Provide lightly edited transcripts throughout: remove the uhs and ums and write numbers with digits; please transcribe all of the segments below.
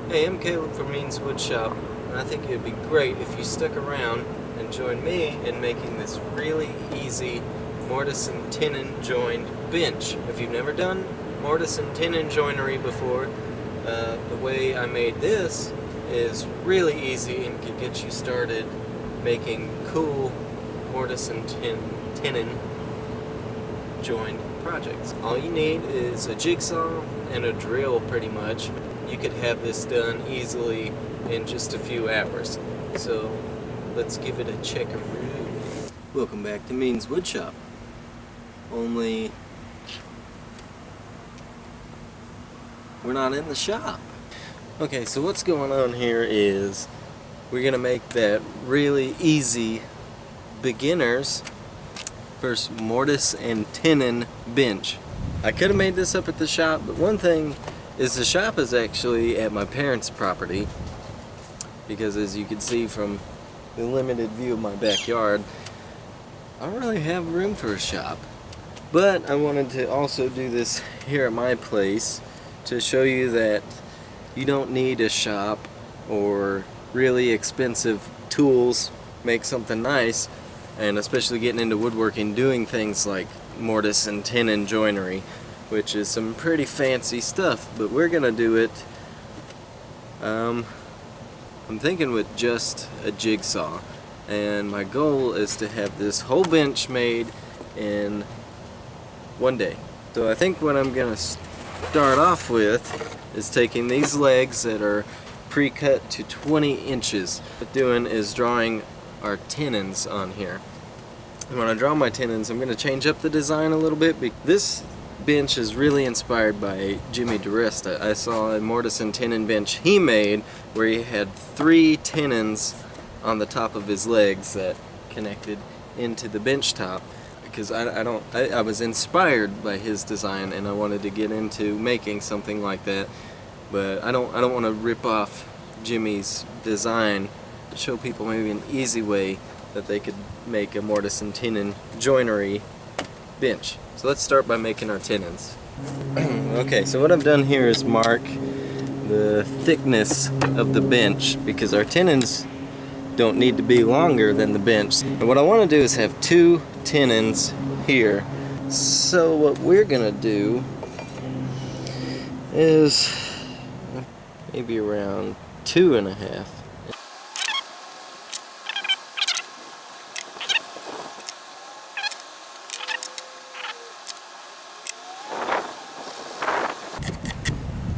Hey, I'm Caleb from Woodshop, and I think it would be great if you stuck around and joined me in making this really easy mortise and tenon joined bench. If you've never done mortise and tenon joinery before, the way I made this is really easy and can get you started making cool mortise and tenon joined projects. All you need is a jigsaw and a drill, pretty much. You could have this done easily in just a few hours. So let's give it a checkaroo. Welcome back to Means Woodshop. Only we're not in the shop. Okay, so what's going on here is we're gonna make that really easy beginner's first mortise and tenon bench. I could have made this up at the shop, but one thing is the shop is actually at my parents' property, because as you can see from the limited view of my backyard, I don't really have room for a shop. But I wanted to also do this here at my place to show you that you don't need a shop or really expensive tools to make something nice, and especially getting into woodworking, doing things like mortise and tenon joinery, which is some pretty fancy stuff, but we're gonna do it I'm thinking with just a jigsaw, and my goal is to have this whole bench made in one day. So I think what I'm gonna start off with is taking these legs that are pre-cut to 20 inches. What I'm doing is drawing our tenons on here. And when I draw my tenons, I'm going to change up the design a little bit. This bench is really inspired by Jimmy DeResta. I saw a mortise and tenon bench he made where he had 3 tenons on the top of his legs that connected into the bench top. Because I was inspired by his design, and I wanted to get into making something like that. But I don't want to rip off Jimmy's design. Show people maybe an easy way that they could make a mortise and tenon joinery bench. So let's start by making our tenons. Okay, so what I've done here is mark the thickness of the bench, because our tenons don't need to be longer than the bench. And what I want to do is have 2 tenons here. So what we're gonna do is maybe around 2.5.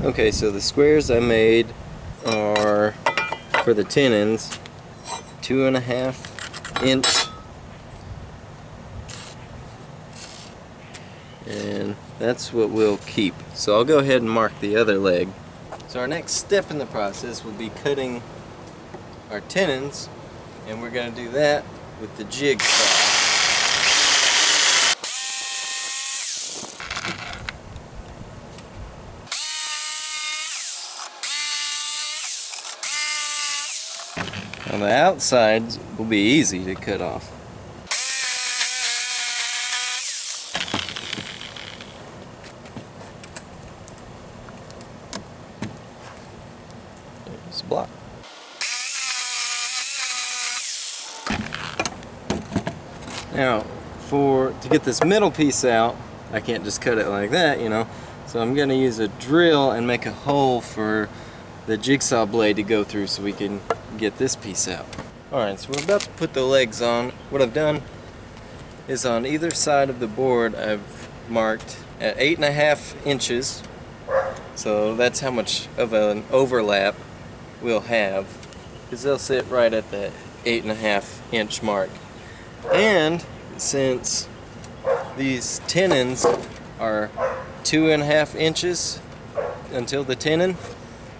Okay, so the squares I made are, for the tenons, 2.5 inch, and that's what we'll keep. So I'll go ahead and mark the other leg. So our next step in the process will be cutting our tenons, and we're going to do that with the jigsaw. On the outsides will be easy to cut off. There's a block. Now, to get this middle piece out, I can't just cut it like that, you know. So I'm going to use a drill and make a hole for the jigsaw blade to go through so we can get this piece out. Alright, so we're about to put the legs on. What I've done is on either side of the board I've marked at 8.5 inches. So that's how much of an overlap we'll have, because they'll sit right at that 8.5 inch mark. And since these tenons are 2.5 inches until the tenon,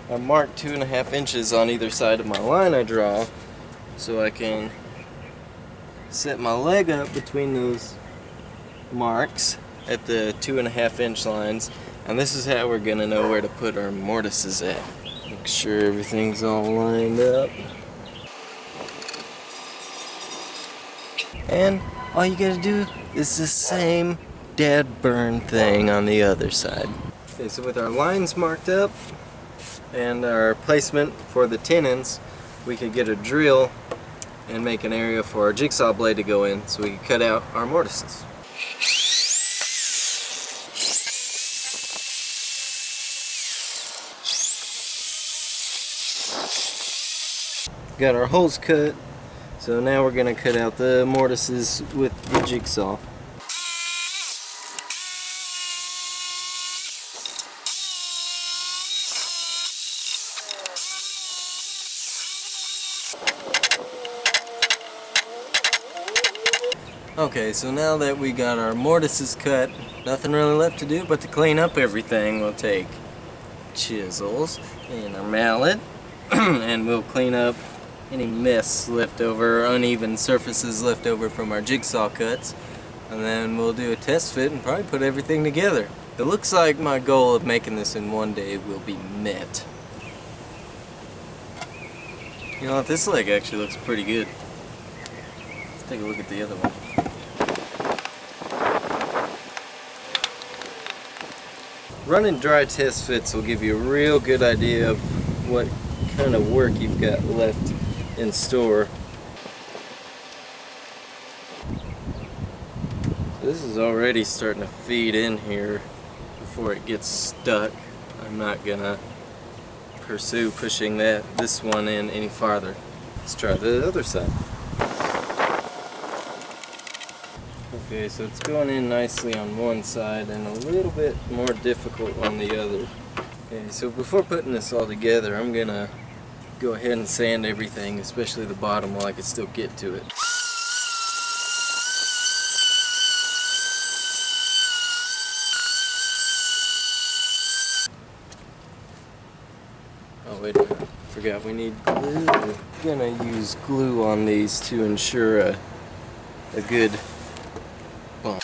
I marked 2.5 inches on either side of my line I draw, so I can set my leg up between those marks at the 2.5 inch lines, and this is how we're gonna know where to put our mortises at. Make sure everything's all lined up. And all you gotta do is the same dead burn thing on the other side. Okay, so with our lines marked up, and our placement for the tenons, we could get a drill and make an area for our jigsaw blade to go in so we can cut out our mortises. Got our holes cut, so now we're going to cut out the mortises with the jigsaw. Okay, so now that we got our mortises cut, nothing really left to do but to clean up everything. We'll take chisels and our mallet and we'll clean up any mess left over, uneven surfaces left over from our jigsaw cuts, and then we'll do a test fit and probably put everything together. It looks like my goal of making this in one day will be met. You know what, this leg actually looks pretty good. Let's take a look at the other one. Running dry test fits will give you a real good idea of what kind of work you've got left in store. This is already starting to feed in here before it gets stuck. I'm not gonna pursue pushing this one in any farther. Let's try the other side. Okay, so it's going in nicely on one side and a little bit more difficult on the other. Okay, so before putting this all together, I'm gonna go ahead and sand everything, especially the bottom, while I can still get to it. Oh, wait a minute. Forgot we need glue. I'm gonna use glue on these to ensure a good bump.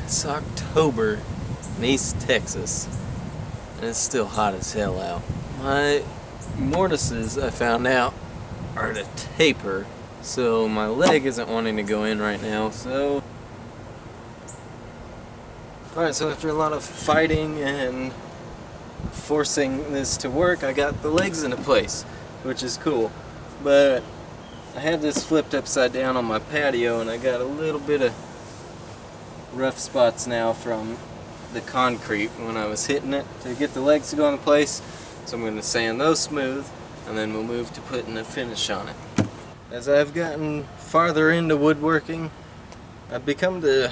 It's October in East Texas, and it's still hot as hell out. My mortises, I found out, are to taper, so my leg isn't wanting to go in right now, so... Alright, so after a lot of fighting and forcing this to work, I got the legs into place, which is cool. But I had this flipped upside down on my patio, and I got a little bit of rough spots now from the concrete when I was hitting it to get the legs to go in place. So I'm going to sand those smooth, and then we'll move to putting a finish on it. As I've gotten farther into woodworking, I've become to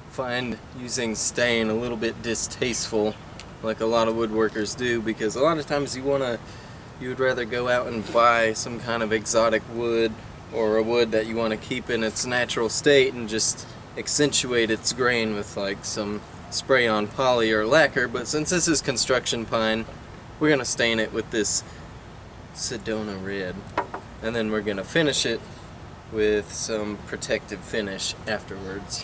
find using stain a little bit distasteful, like a lot of woodworkers do, because a lot of times you would rather go out and buy some kind of exotic wood, or a wood that you want to keep in its natural state and just accentuate its grain with like some spray-on poly or lacquer. But since this is construction pine, we're going to stain it with this Sedona red, and then we're going to finish it with some protective finish afterwards.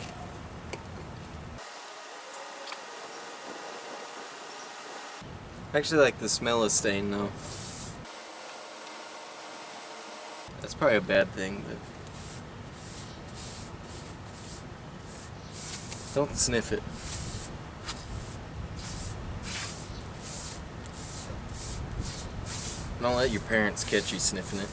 I actually like the smell of stain though. That's probably a bad thing, but don't sniff it. Don't let your parents catch you sniffing it.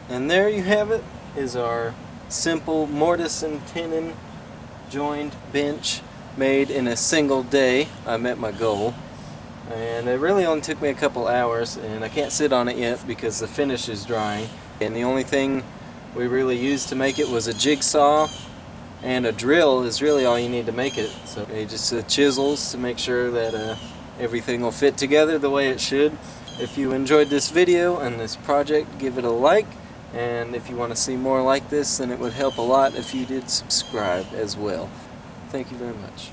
And there you have it, is our simple mortise and tenon joined bench made in a single day. I met my goal, and it really only took me a couple hours, and I can't sit on it yet because the finish is drying. And the only thing we really used to make it was a jigsaw, and a drill is really all you need to make it. So just chisels to make sure that everything will fit together the way it should. If you enjoyed this video and this project, give it a like, and if you want to see more like this, then it would help a lot if you did subscribe as well. Thank you very much.